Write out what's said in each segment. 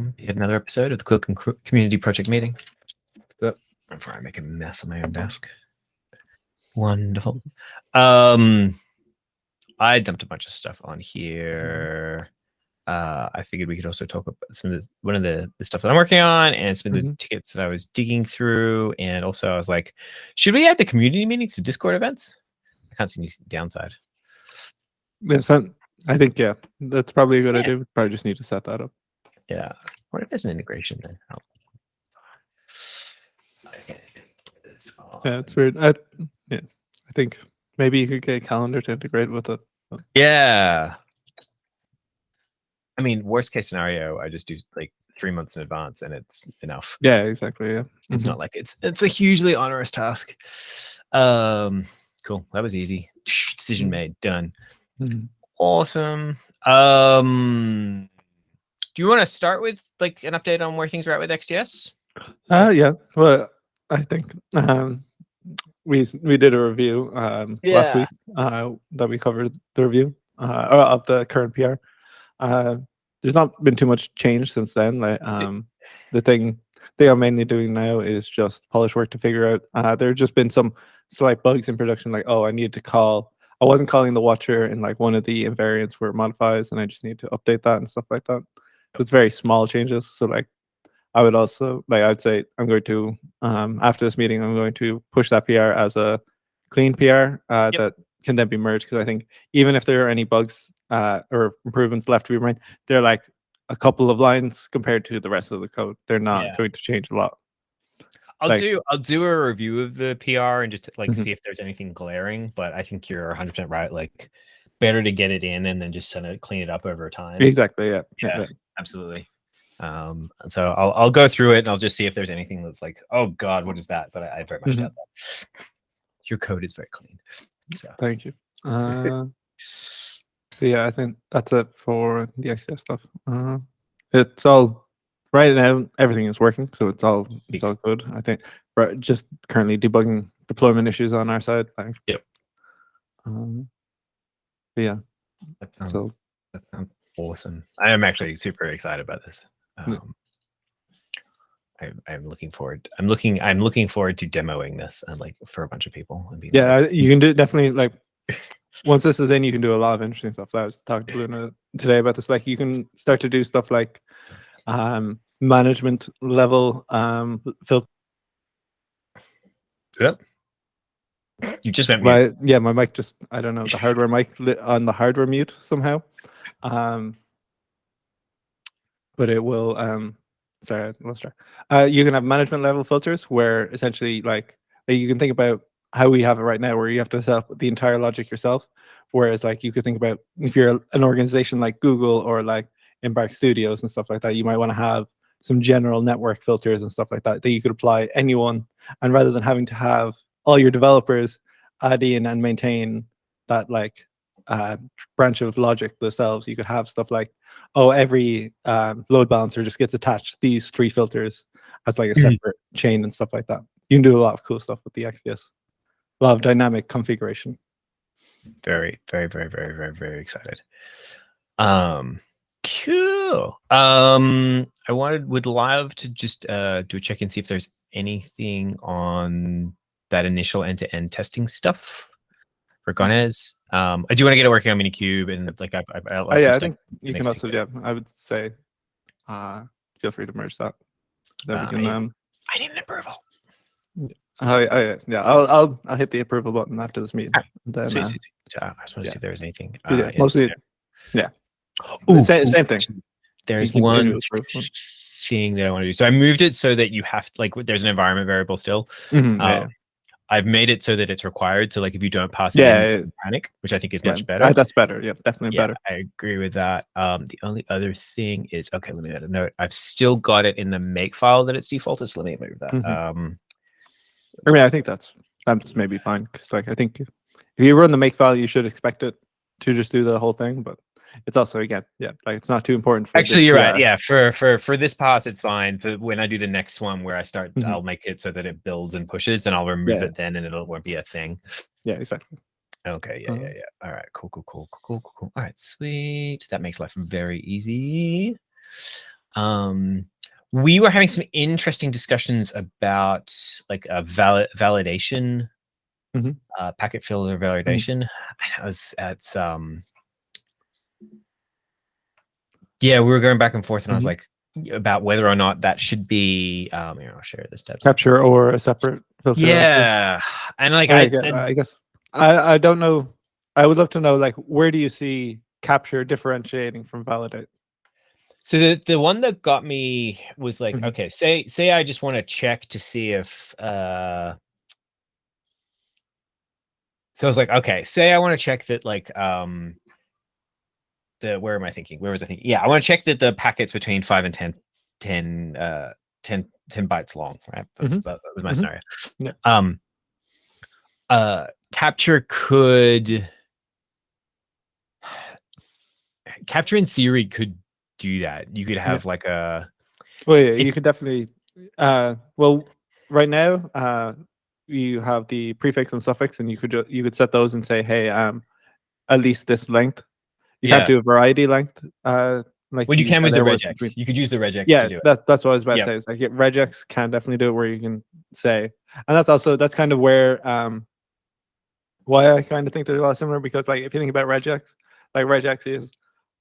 welcome to yet another episode of the Quilkin Community Project Meeting. Before I make a mess on my own desk. Wonderful. I dumped a bunch of stuff on here. I figured we could also talk about one of the stuff that I'm working on and some of the tickets that I was digging through. And also I was like, should we add the community meetings to Discord events? I can't see any downside. I think, yeah, that's probably a good idea. We probably just need to set that up. Yeah. What if there's an integration there? Oh. Yeah, it's weird. I think maybe you could get a calendar to integrate with it. Yeah. I mean, worst case scenario, I just do like 3 months in advance and it's enough. Yeah, exactly. Yeah. It's not like it's a hugely onerous task. Cool. That was easy. Decision made. Done. Awesome. Do you want to start with like an update on where things are at with XDS? Yeah. Well, I think we did a review last week that we covered the review of the current PR. There's not been too much change since then. Like the thing they are mainly doing now is just polish work to figure out. There have just been some slight bugs in production, like I needed to call. I wasn't calling the watcher in like one of the invariants where it modifies, and I just need to update that and stuff like that. So it's very small changes. So like I would also I'd say I'm going to after this meeting I'm going to push that PR as a clean PR that can then be merged, because I think even if there are any bugs or improvements left to be made, they're like a couple of lines compared to the rest of the code. They're not going to change a lot. I'll do a review of the PR and just like see if there's anything glaring, but I think you're 100% right. Like better to get it in and then just kind of clean it up over time. Exactly. Yeah. Absolutely. So I'll go through it and I'll just see if there's anything that's like, oh God, what is that? But I very much doubt that. Your code is very clean. So thank you. Yeah, I think that's it for the XCS stuff. It's all right now. Everything is working, so it's all good. I think we're just currently debugging deployment issues on our side. Yeah. That sounds awesome. I am actually super excited about this. I'm looking forward. I'm looking forward to demoing this and like for a bunch of people. You can do definitely like once this is in, you can do a lot of interesting stuff. I was talking to Luna today about this. Like you can start to do stuff like management level filter. Yep. You just went mute. My mic just, I don't know, the hardware mic lit on the hardware mute somehow. But it will sorry, I lost track. You can have management level filters where essentially like you can think about how we have it right now, where you have to set up the entire logic yourself. Whereas like you could think about if you're an organization like Google or like Embark Studios and stuff like that, you might want to have some general network filters and stuff like that you could apply anyone. And rather than having to have all your developers add in and maintain that like branch of logic themselves, you could have stuff like, every load balancer just gets attached these 3 filters as like a separate chain and stuff like that. You can do a lot of cool stuff with the XDS. A lot of dynamic configuration. Very, very, very, very, very, very excited. Cool. I would love to just do a check and see if there's anything on that initial end-to-end testing stuff for Gonez. I do want to get it working on Minikube and like I think you can also I would say feel free to merge that. I need an approval. I'll hit the approval button after this meeting. Then, sweet. I just want to see if there's anything. Mostly, same thing. There's one thing that I want to do. So I moved it so that you have there's an environment variable still. I've made it so that it's required. So like if you don't pass it in, panic, which I think is much better. That's better. Yeah, definitely better. I agree with that. The only other thing is, let me add a note. I've still got it in the make file that it's defaulted. So let me move that. I mean, I think that's maybe fine, because like I think if you run the make file, you should expect it to just do the whole thing. But it's also like it's not too important. Actually, you're right. Yeah, for this pass, it's fine. But when I do the next one where I start, I'll make it so that it builds and pushes. Then I'll remove it then, and it won't be a thing. Yeah, exactly. Okay. Yeah. All right. Cool. All right. Sweet. That makes life very easy. We were having some interesting discussions about like a validation, Mhm. packet filter validation. I was at yeah, we were going back and forth, and I was Mhm. like about whether or not that should be. Here, I'll share this tab. Capture or a separate filter. Yeah, and like I guess I don't know. I would love to know, like, where do you see capture differentiating from validate? so the one that got me was like, Mhm. okay, say I just want to check to see if so I was like, okay, say I want to check that like where am I thinking? Where was I thinking? Yeah, I want to check that the packets between 5 and 10 10 bytes long, right? Mhm. That was my Mhm. scenario. Yeah. Capture could capture in theory could do that. You could Yeah. have like a Well, yeah, it, you could definitely. Well, right now, you have the prefix and suffix, and you could set those and say, hey, at least this length. You can't yeah. do a variety length, like Well, you you can said with the there was regex. between. You could use the regex to Yeah, do it. that's what I was about to Yeah. say. It's like, yeah, regex can definitely do it, where you can say, and that's kind of where why I kind of think they're a lot similar, because like if you think about regex, like regex is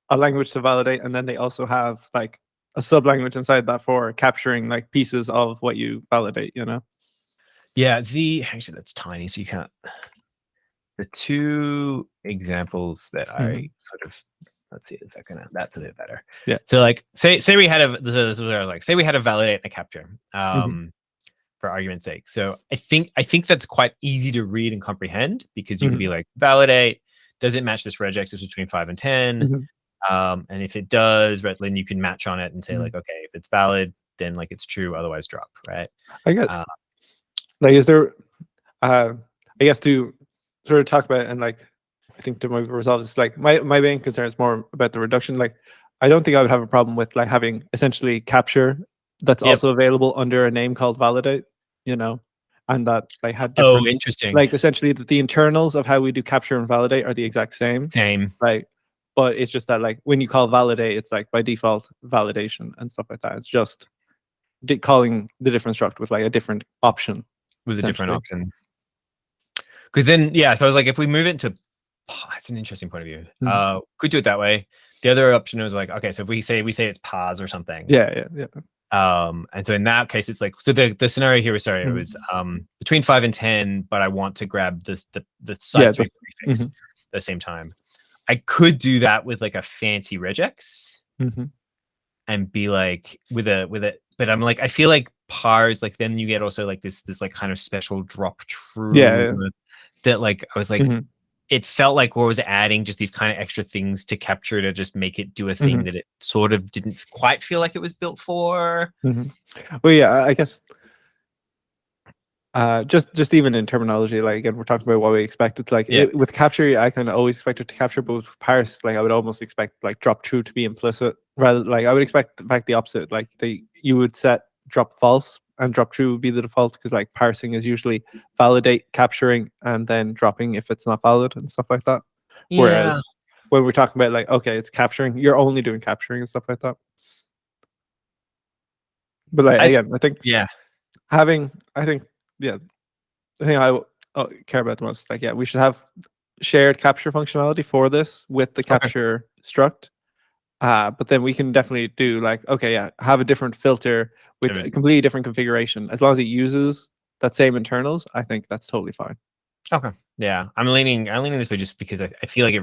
a language to validate, and then they also have like a sub language inside that for capturing like pieces of what you validate. Yeah. Actually that's tiny, so you can't. The two examples that I sort of let's see, is that gonna that's a bit better. Yeah. So like say we had this is what I was like, say we had a validate and a capture. Mhm. For argument's sake. So I think that's quite easy to read and comprehend, because you can be Mhm. like, validate, does it match this regex is between 5 and 10? Mhm. And if it does, right, then you can match on it and say like, Mhm. okay, if it's valid, then like it's true, otherwise drop, right? I get Uh, like, is there I guess to sort of talk about it, and like I think to my resolve is like my main concern is more about the reduction. Like I don't think I would have a problem with like having essentially capture that's yep. also available under a name called validate, and that like had Oh, different, interesting. like essentially the internals of how we do capture and validate are the exact same. Same Like, but it's just that like when you call validate, it's like by default validation and stuff like that. It's just calling the different struct with like a different option, with a different essentially. option. Because then, yeah, so I was like, if we move it to, it's an interesting point of view. Mhm. Could do it that way. The other option was like, okay, so if we say it's pause or something. Yeah, yeah, And so in that case, it's like, so the scenario here was, sorry, it yeah. was between 5 and 10, but I want to grab the Yeah, size 3 that's prefix at the same time. I could do that with like a fancy regex mhm. and be like with it, but I'm like, I feel like pars, like then you get also like this like kind of special drop Yeah, true yeah. that like I was like, Mhm, it felt like what was adding just these kind of extra things to capture to just make it do a thing mhm, that it sort of didn't quite feel like it was built for. mhm. Well, yeah, I guess, just even in terminology, like, again, we're talking about what we expect. It's like, Yeah. with capture, I kind of always expect it to capture, but with parse, like, I would almost expect, like, drop true to be implicit, rather, like, I would expect, in fact, the opposite, like, you would set drop false, and drop true would be the default, because, like, parsing is usually validate, capturing, and then dropping if it's not valid, and stuff like that. Yeah. Whereas, when we're talking about, like, okay, it's capturing, you're only doing capturing and stuff like that. But, like, I again, yeah. I think, yeah, the thing care about the most, like, yeah, we should have shared capture functionality for this with the Okay. capture struct. But then we can definitely do like, okay, yeah, have a different filter with a completely different configuration. As long as it uses that same internals, I think that's totally fine. Okay. Yeah. I'm leaning this way just because I feel like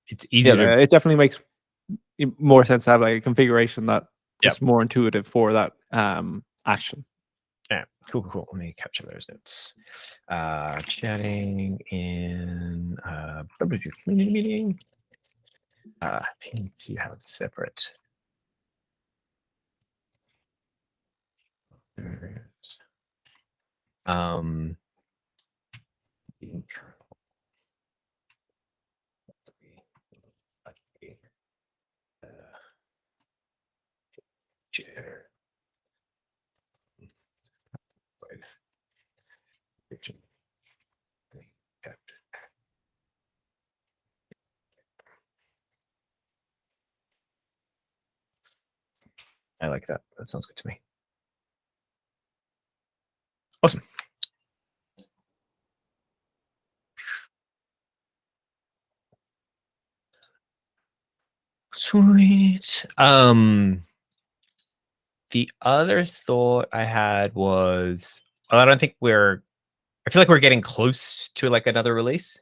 it's Yeah, easier to it definitely makes more sense to have like a configuration that yeah. is more intuitive for that action. Yeah. Cool. Let me capture those notes. Chatting in community meeting. See how it's separate. Um, internal. Share. I like that. That sounds good to me. Awesome. Sweet. The other thought I had was, I don't think I feel like we're getting close to like another release.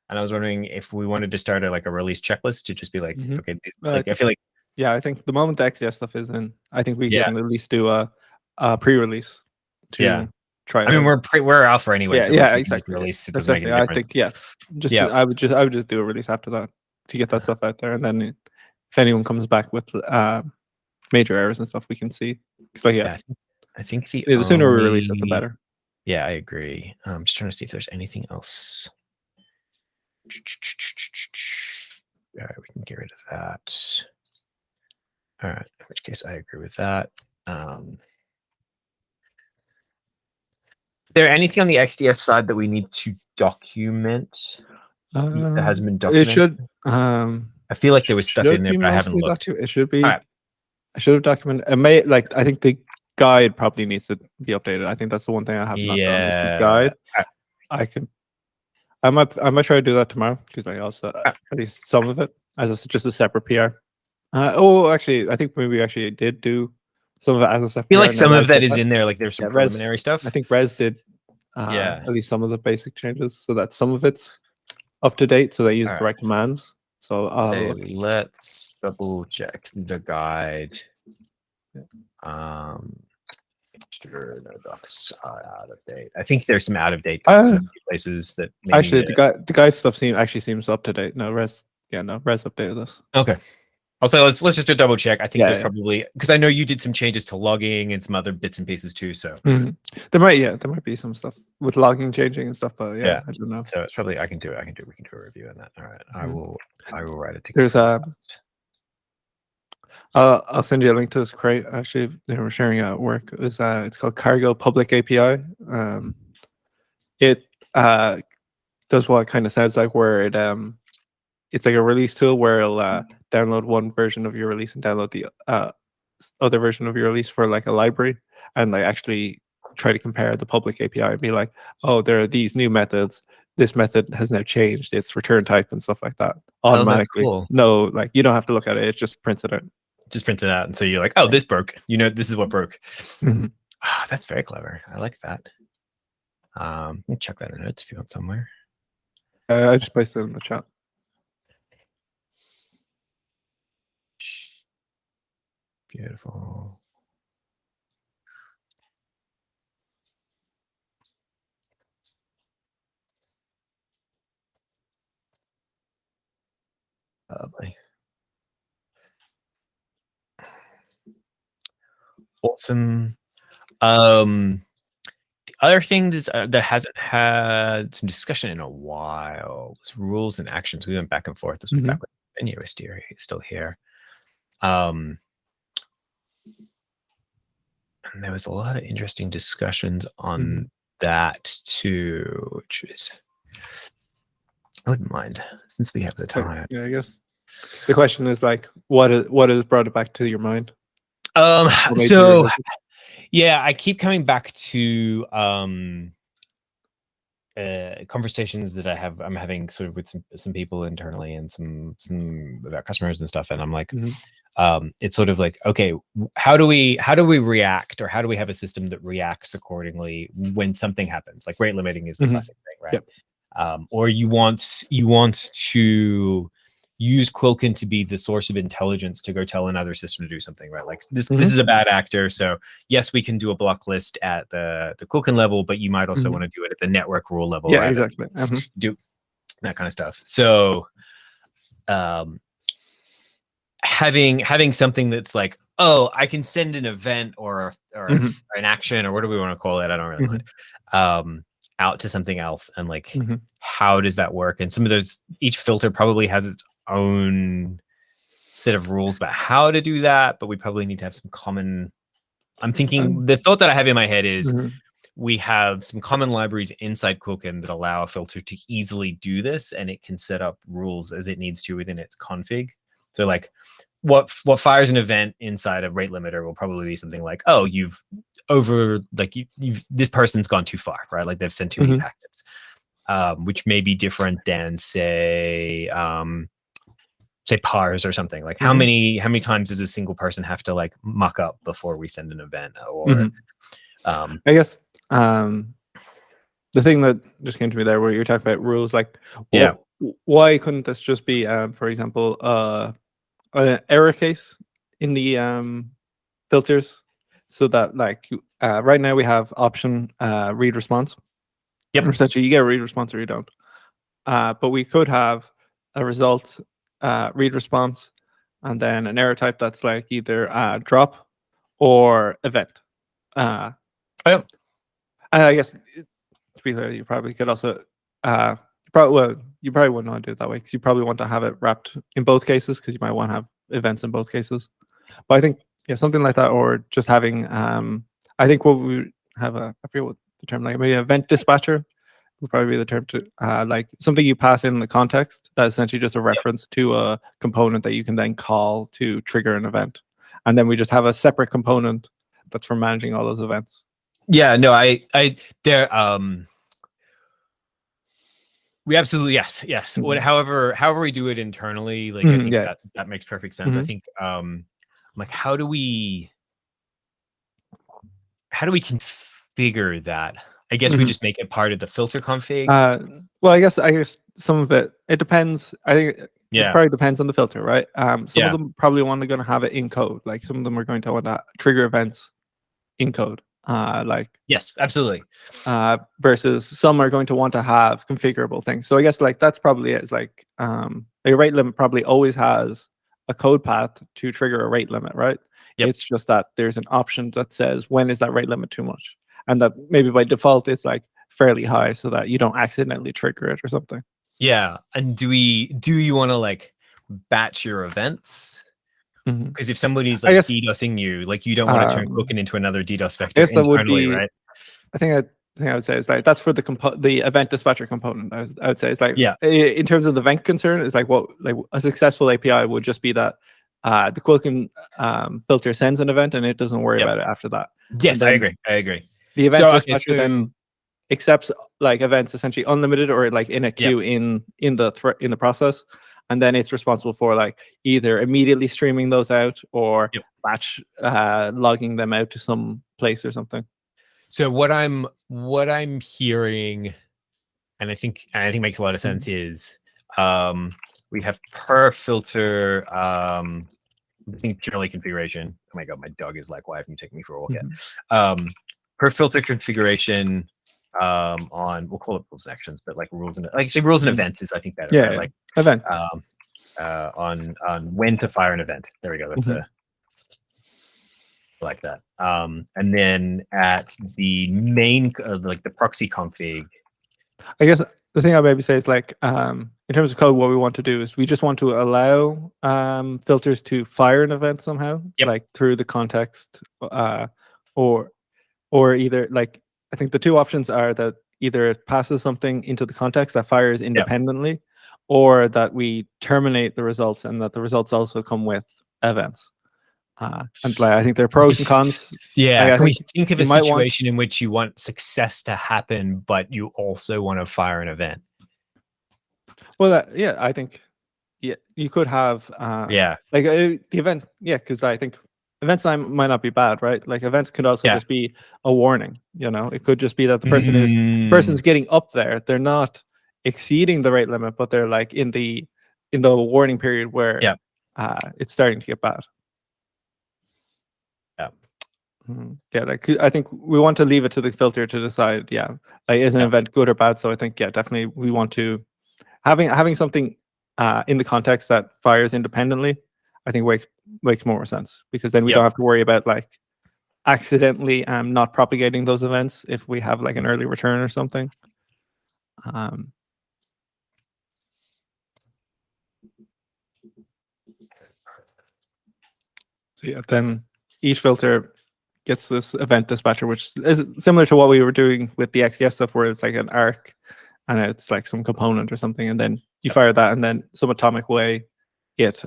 And I was wondering if we wanted to start a release checklist to just be like, okay, I feel like, yeah, I think the moment the XDS stuff is in, I think we Yeah. can at least do a pre-release to Yeah. try it I mean, out. we're alpha anyway. Yeah, so yeah, we can just exactly. release. It That's doesn't make any definitely. I difference. think, Yeah. I would just do a release after that to get that stuff out there, and then if anyone comes back with major errors and stuff, we can see. Yeah, I think the sooner we release it, the better. Yeah, I agree. I'm just trying to see if there's anything else. All right, we can get rid of that. All right, in which case I agree with that. Is there anything on the XDF side that we need to document that hasn't been documented? It should. I feel like there was stuff in there, but I haven't looked. It should be. Right. I should have documented. It may I think the guide probably needs to be updated. I think that's the one thing I have not done. Is the guide. I might try to do that tomorrow because I also at least some of it as just a separate PR. Actually, I think maybe we actually did do some of it as a separate. I feel like some of that is in there. Like there's some preliminary stuff. I think Rez did. At least some of the basic changes, so that some of it's up to date, so they use the right commands. So let's double check the guide. Sure, no docs are out of date. I think there's some out of date places that actually the guide stuff seems up to date. No, Rez updated this. Okay. Also, let's just do a double check. I think there's probably, because I know you did some changes to logging and some other bits and pieces too. So there might be some stuff with logging changing and stuff, but I don't know. So it's probably we can do a review on that. All right, I will write it together. There's I'll send you a link to this crate. Actually, they were sharing at work. It's called Cargo Public API. It does what it kind of sounds like, where it's like a release tool where it'll download one version of your release and download the other version of your release for like a library, and like actually try to compare the public API and be like, oh, there are these new methods. This method has now changed its return type and stuff like that automatically. Cool. No, like you don't have to look at it. It just prints it out. Just print it out, and so you're like, oh, this broke. This is what broke. That's very clever. I like that. Let me check that in notes if you want somewhere. I just placed it in the chat. Beautiful. Lovely. Awesome. The other thing that hasn't had some discussion in a while was rules and actions. We went back and forth. This was back when NU was still here. And there was a lot of interesting discussions on that too, which is, I wouldn't mind since we have the time. Yeah, I guess the question is like, what has brought it back to your mind? So yeah, I keep coming back to conversations that I'm having sort of with some people internally and some about customers and stuff, and I'm like, it's sort of like, okay, how do we react, or how do we have a system that reacts accordingly when something happens? Like rate limiting is the classic thing, right? Yep. Or you want to use Quilkin to be the source of intelligence to go tell another system to do something, right? Like this is a bad actor, so yes, we can do a block list at the Quilkin level, but you might also want to do it at the network rule level. Yeah, exactly. Do that kind of stuff. So having something that's like, oh, I can send an event or an action, or what do we want to call it? I don't really mind. Out to something else, and like, how does that work? And some of those, each filter probably has its own set of rules about how to do that, but we probably need to have some common. I'm thinking the thought that I have in my head is we have some common libraries inside Quilkin that allow a filter to easily do this, and it can set up rules as it needs to within its config. So like, what fires an event inside a rate limiter will probably be something like, oh, you've this person's gone too far, right? Like they've sent too many packets, which may be different than say pars or something. Like how many times does a single person have to like muck up before we send an event? Or I guess the thing that just came to me there, where you're talking about rules, like why couldn't this just be, for example, an error case in the filters, so that like right now we have option read response. Yep. Essentially, you get a read response or you don't. But we could have a result read response, and then an error type that's like either drop or event. I guess to be clear, you probably could also you probably wouldn't want to do it that way, because you probably want to have it wrapped in both cases, because you might want to have events in both cases. But I think something like that, or just having I think what we have I forget what the term, like maybe event dispatcher would probably be the term, to like something you pass in the context that's essentially just a reference to a component that you can then call to trigger an event, and then we just have a separate component that's for managing all those events. Yeah, no, we absolutely, yes. However we do it internally, like I think that makes perfect sense. I think like how do we configure that? I guess we just make it part of the filter config. Well, I guess some of it depends. I think it probably depends on the filter, right? Some of them probably going to have it in code. Like some of them are going to want to trigger events in code. Like yes, absolutely. Versus some are going to want to have configurable things. So I guess like that's probably it. It's like a rate limit probably always has a code path to trigger a rate limit, right? It's just that there's an option that says when is that rate limit too much, and that maybe by default it's like fairly high, so that you don't accidentally trigger it or something. Yeah, and do you want to like batch your events? Because if somebody's like DDoSing you, like you don't want to turn Quilkin into another DDoS vector internally, right? I think I would say it's like that's for the event dispatcher component. I would say it's like in terms of the event concern, it's like a successful API would just be that the Quilkin filter sends an event and it doesn't worry about it after that. Yes, I agree. The event dispatcher then accepts like events essentially unlimited or like in a queue in the process. And then it's responsible for like either immediately streaming those out or batch logging them out to some place or something. So what I'm hearing, and I think makes a lot of sense, is we have per filter I think purely configuration. Oh my god, my dog is like, why haven't you taken me for a walk yet? Per filter configuration on, we'll call it rules and actions, but like rules and events is I think better. Right? Like events. On when to fire an event. There we go. That's like that. And then at the main like the proxy config, I guess the thing I maybe say is like in terms of code, what we want to do is we just want to allow filters to fire an event somehow, like through the context, or either like I think the two options are that either it passes something into the context that fires independently, or that we terminate the results and that the results also come with events. And like, I think there are pros and cons. Yeah, can we think of a situation in which you want success to happen, but you also want to fire an event? Well, yeah, I think you could have like the event, because I think events might not be bad, right? Like events could also just be a warning. It could just be that the person's getting up there. They're not exceeding the rate limit, but they're like in the warning period where it's starting to get bad. Like I think we want to leave it to the filter to decide. Like is an event good or bad? So I think definitely we want to having something in the context that fires independently. I think makes more sense, because then we don't have to worry about like accidentally not propagating those events if we have like an early return or something. So then each filter gets this event dispatcher, which is similar to what we were doing with the XDS stuff, where it's like an arc and it's like some component or something, and then you fire that, and then some atomic way it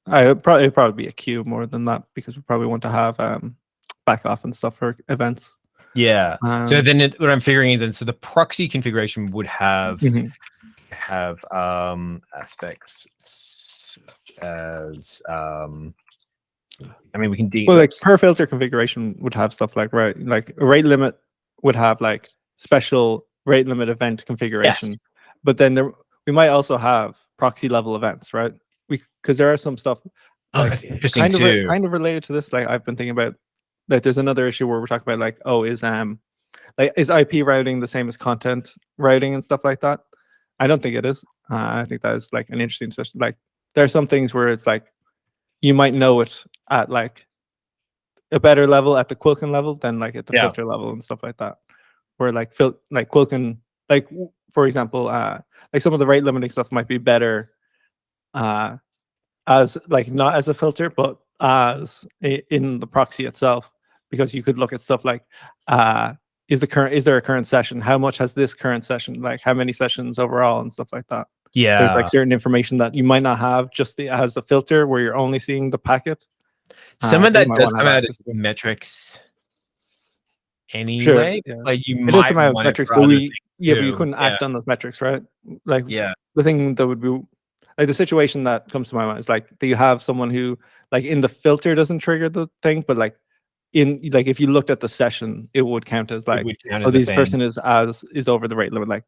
it'd probably be a queue more than that, because we probably want to have back off and stuff for events. Yeah. So then what I'm figuring is, then so the proxy configuration would have mhm. aspects such as I mean, we can Well, like per filter configuration would have stuff like a rate limit would have like special rate limit event configuration, Yes. but then we might also have proxy level events, right? Because there are some stuff like that's interesting kind of related to this. Like I've been thinking about, like there's another issue where we're talking about like, oh, is IP routing the same as content routing and stuff like that? I don't think it is. I think that is like an interesting system. Like there are some things where it's like you might know it at like a better level at the Quilkin level than like at the filter level and stuff like that. Where like Quilkin, like for example, like some of the rate limiting stuff might be better as like not as a filter, but as in the proxy itself, because you could look at stuff like is there a current session? How much has this current session? Like how many sessions overall and stuff like that. Yeah. There's like certain information that you might not have just as a filter where you're only seeing the packet. Some of that does come out as metrics anyway. Sure, yeah. Like you It does might come out as want metrics, it but but you couldn't act on those metrics, right? Like the thing that would be like the situation that comes to my mind is like, do you have someone who like in the filter doesn't trigger the thing, but like in like if you looked at the session, it would count as like, oh, this person is over the rate limit. Like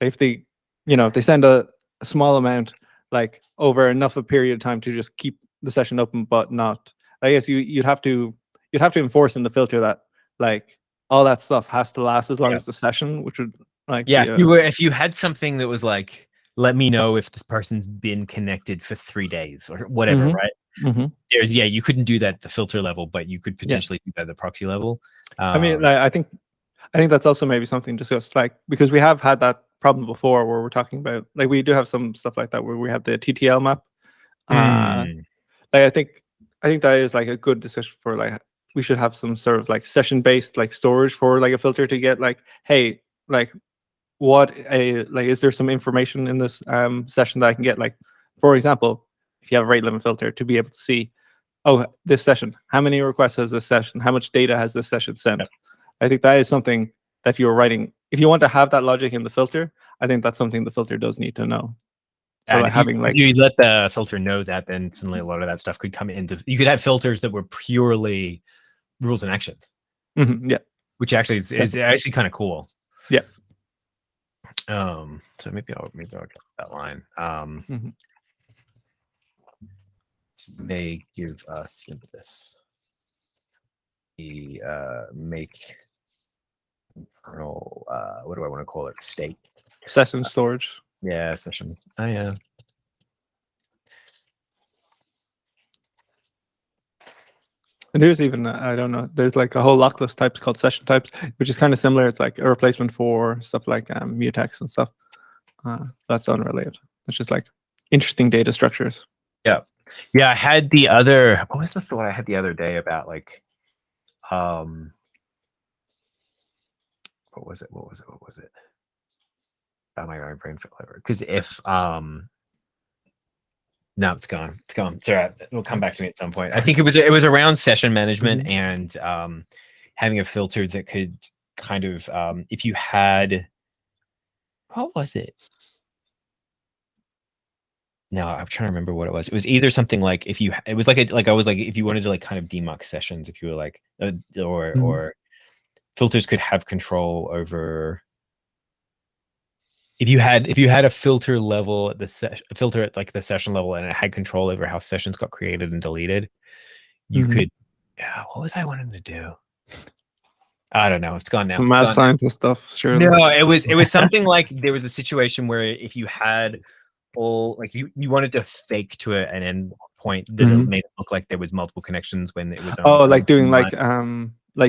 if they, if they send a small amount like over enough a period of time to just keep the session open, but not, I guess you'd have to enforce in the filter that like all that stuff has to last as long as the session, which would like if you had something that was like, let me know if this person's been connected for 3 days or whatever, right? There's you couldn't do that at the filter level, but you could potentially do that at the proxy level. I mean, like, I think that's also maybe something discussed, like because we have had that problem before where we're talking about like we do have some stuff like that where we have the TTL map. Like I think that is like a good decision for like we should have some sort of like session based like storage for like a filter to get like, hey, like is there some information in this session that I can get, like for example, if you have a rate limit filter, to be able to see, oh, this session, how many requests has this session, how much data has this session sent. I think that is something that if you want to have that logic in the filter, I think that's something the filter does need to know. So and like having like you let the filter know that, then suddenly a lot of that stuff could come into. You could have filters that were purely rules and actions. Which actually is actually kind of cool. Yeah. So maybe I'll cut that line. May give us this. The make kernel. What do I want to call it? State. Session storage. Yeah, session. Oh yeah. And there's even I don't know. There's like a whole lockless types called session types, which is kind of similar. It's like a replacement for stuff like mutex and stuff. That's unrelated. It's just like interesting data structures. Yeah. I had the other. What was the thought I had the other day about like, what was it? Oh my god, my brain fell over. Because if no, it's gone. It's all right. It'll come back to me at some point. I think it was around session management and having a filter that could kind of if you had, what was it? No, I'm trying to remember what it was. It was either something like if you it was like if you wanted to like kind of demux sessions, if you were like or filters could have control over. If you had a filter level at the filter at like the session level, and it had control over how sessions got created and deleted, you could. Yeah, what was I wanting to do? I don't know. It's gone now. Some mad scientist stuff. Sure. No, it was something like there was a situation where if you had all like you wanted to fake to an end point that it made it look like there was multiple connections when it was. Like doing like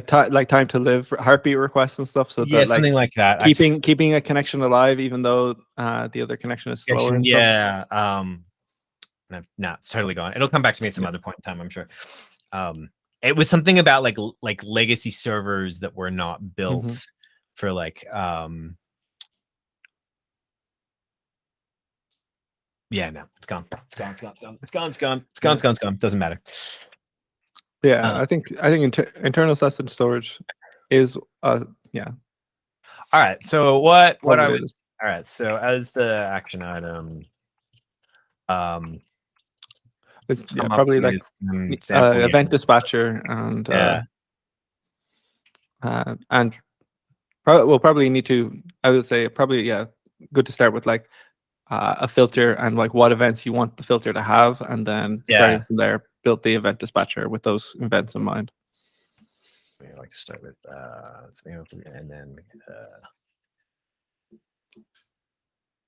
time to live heartbeat requests and stuff, so that, something like that, keeping a connection alive even though the other connection is slower and stuff. No, it's totally gone. It'll come back to me at some other point in time, I'm sure. It was something about like legacy servers that were not built for like Yeah, no, it's gone. It's gone. It's gone. It's gone. It's gone. It's gone. It's gone. It's gone. It's gone. Doesn't matter. Yeah, I think internal system storage is yeah. All right. So what What I it would is. all right. So as the action item, It's come up probably with like sample event units. dispatcher and Yeah. we'll probably need to. I would say probably good to start with like a filter and like what events you want the filter to have, and then starting from there, build the event dispatcher with those events in mind. I like to start with and then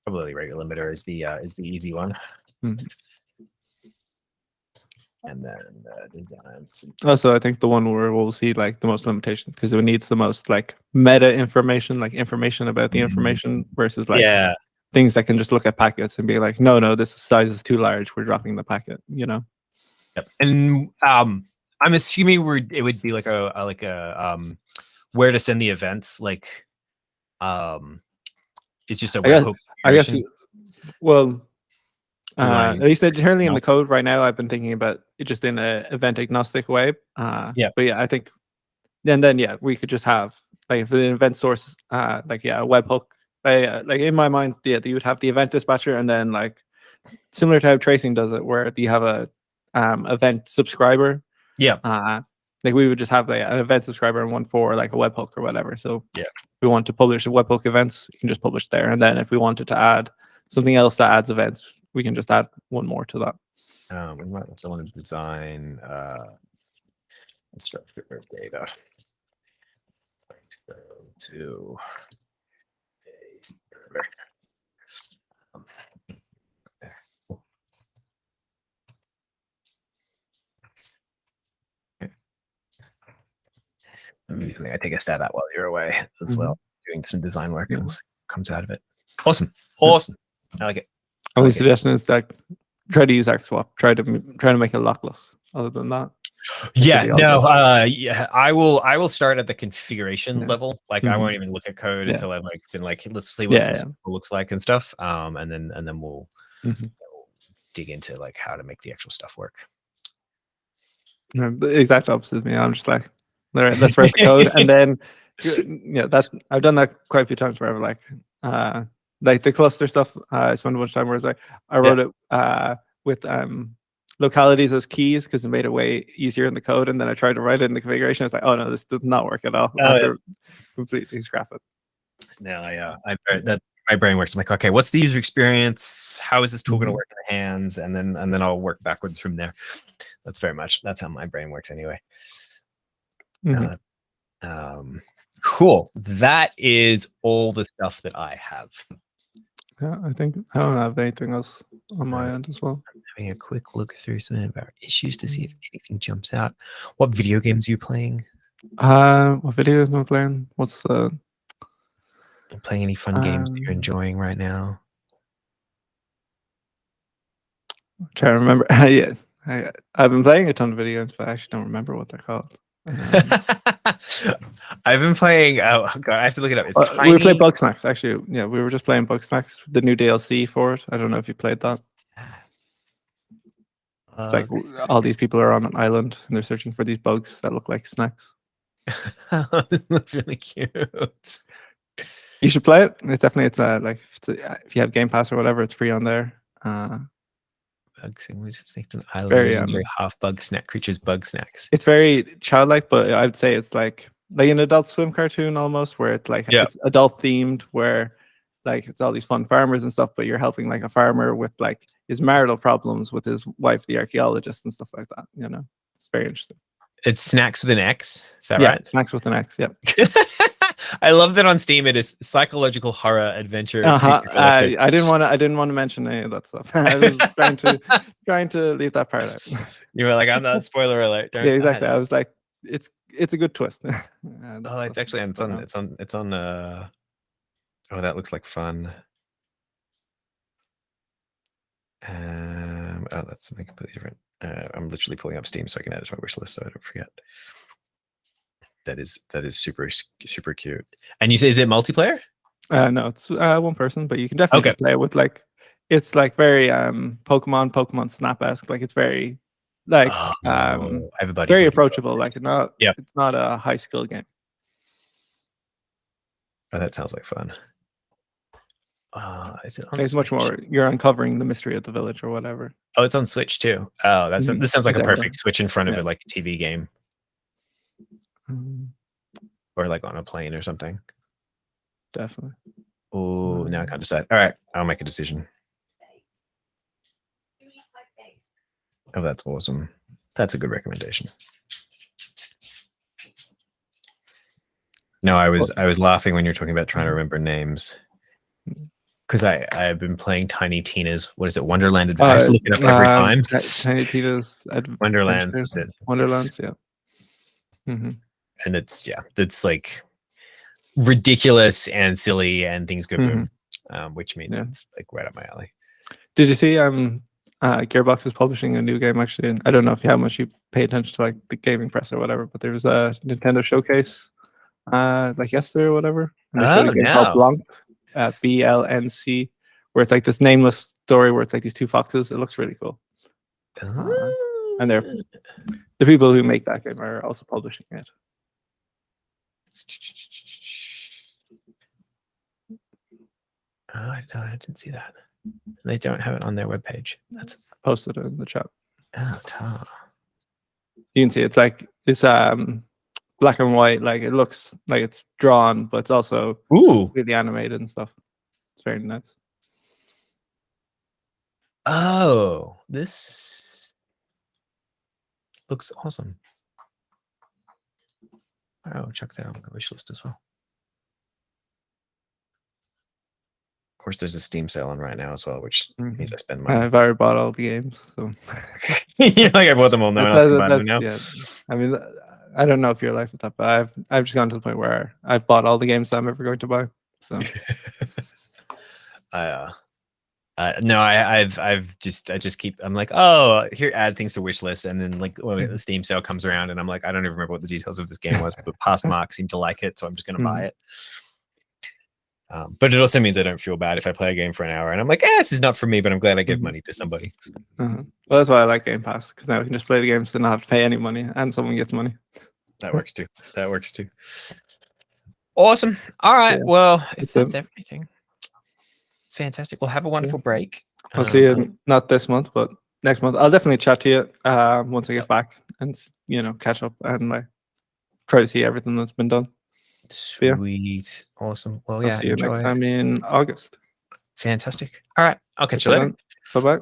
probably regular limiter is the easy one. Mhm. And then design. Also, I think the one where we'll see like the most limitations because it needs the most like meta information, like information about the information versus like things that can just look at packets and be like, no, this size is too large. We're dropping the packet. Yep. And I'm assuming it would be like a where to send the events, like it's just a webhook. I guess well, at least internally in the code right now, I've been thinking about it just in an event agnostic way. But yeah, I think then we could just have like for the event source, a webhook. Like in my mind, you would have the event dispatcher, and then like similar to how tracing does it, where you have a event subscriber. Like we would just have like an event subscriber and one for like a webhook or whatever. So if we want to publish webhook events, you can just publish there. And then if we wanted to add something else that adds events, we can just add one more to that. We might also want to design structure of data. Go to a server. I take a stab at while you're away as well, doing some design work, and we'll see what comes out of it. Awesome. I like it. Only suggestion is like try to use ArcSwap. Try to make it lockless. Other than that, I will start at the configuration level. Like I won't even look at code until I've like been like, let's see what this looks like and stuff. And then we'll dig into like how to make the actual stuff work. The exact opposite of me. I'm just like, all right, let's write the code, and then that's I've done that quite a few times where I'm like the cluster stuff. I spent a bunch of time where it's like I wrote it with localities as keys because it made it way easier in the code, and then I tried to write it in the configuration. It's like, oh no, this does not work at all. I have to completely scrap it. No, my brain works. I'm like, okay, what's the user experience? How is this tool going to work in the hands? And then I'll work backwards from there. That's how my brain works anyway. Cool. That is all the stuff that I have. Yeah, I think I don't have anything else on my end as well. I'm having a quick look through some of our issues to see if anything jumps out. What video games are you playing? What videos am I playing? What's playing any fun games that you're enjoying right now? I'm trying to remember. I've been playing a ton of video games, but I actually don't remember what they're called. I've been playing. Oh god, I have to look it up. It's we played Bug Snacks. Actually, yeah, we were just playing Bug Snacks, the new DLC for it. I don't know if you played that. It's like all these people are on an island and they're searching for these bugs that look like snacks. It looks really cute. You should play it. It's like if you have Game Pass or whatever, it's free on there. Bugs an island half bug snack creatures, bug snacks. It's very childlike, but I would say it's like an Adult Swim cartoon almost, where it's like it's adult themed, where like it's all these fun farmers and stuff, but you're helping like a farmer with like his marital problems with his wife, the archaeologist, and stuff like that. You know, it's very interesting. It's Snacks with an X. Is that right? Snacks with an X. Yep. I love that on Steam. It is psychological horror adventure. I didn't want to mention any of that stuff. I was trying to leave that part out. You were like, I'm not spoiler alert. Yeah, exactly. I was like, it's a good twist. It's actually it's on. Oh, that looks like fun. That's something completely different. I'm literally pulling up Steam so I can add it to my wish list so I don't forget. That is super cute. And you say, is it multiplayer? No, it's one person, but you can definitely play it with like it's like very Pokemon Snap-esque. Like it's very like everybody very approachable. Like it's not a high skill game. Oh, that sounds like fun. Is it on It's much more, you're uncovering the mystery of the village or whatever. Oh, it's on Switch too. Oh, this sounds like a perfect Switch in front of it, like a TV game. Or like on a plane or something. Definitely. Oh, now I can't decide. All right, I'll make a decision. Oh, that's awesome. That's a good recommendation. No, I was laughing when you're talking about trying to remember names. Because I've been playing Tiny Tina's, what is it, Wonderland Adventure? I have to look it up every time. Tiny Tina's Wonderlands. Wonderlands, yeah. And it's like ridiculous and silly and things go boom, which means it's like right up my alley. Did you see Gearbox is publishing a new game actually? And I don't know how much you pay attention to like the gaming press or whatever, but there was a Nintendo showcase like yesterday or whatever. And they showed a game called Blanc, BLNC, where it's like this nameless story where it's like these two foxes. It looks really cool. And the people who make that game are also publishing it. Oh, I didn't see that. They don't have it on their webpage. That's posted in the chat. Oh, you can see it's like it's black and white. Like it looks like it's drawn, but it's also really animated and stuff. It's very nice. Oh, this looks awesome. Oh, check that out on my wish list as well. Of course, there's a Steam sale on right now as well, which means I spend money. I've already bought all the games, so yeah, like I bought them all. No one else can buy them now. Yeah. I mean, I don't know if you're like with that, but I've just gone to the point where I've bought all the games that I'm ever going to buy. So, no, I just keep. I'm like, oh, here, add things to wish list, and then like when the Steam sale comes around, and I'm like, I don't even remember what the details of this game was, but past Mark seemed to like it, so I'm just gonna buy it. But it also means I don't feel bad if I play a game for an hour and I'm like, this is not for me, but I'm glad I give money to somebody. Well, that's why I like Game Pass, because now I can just play the games and not have to pay any money, and someone gets money. That works too. Awesome. All right. Yeah. Well, if that's everything. Fantastic. Well, have a wonderful break. I'll see you not this month, but next month. I'll definitely chat to you once I get back and catch up and like try to see everything that's been done. Sweet. Awesome. Well, I'll see you next time in August. Fantastic. All right. I'll catch you later. Bye-bye.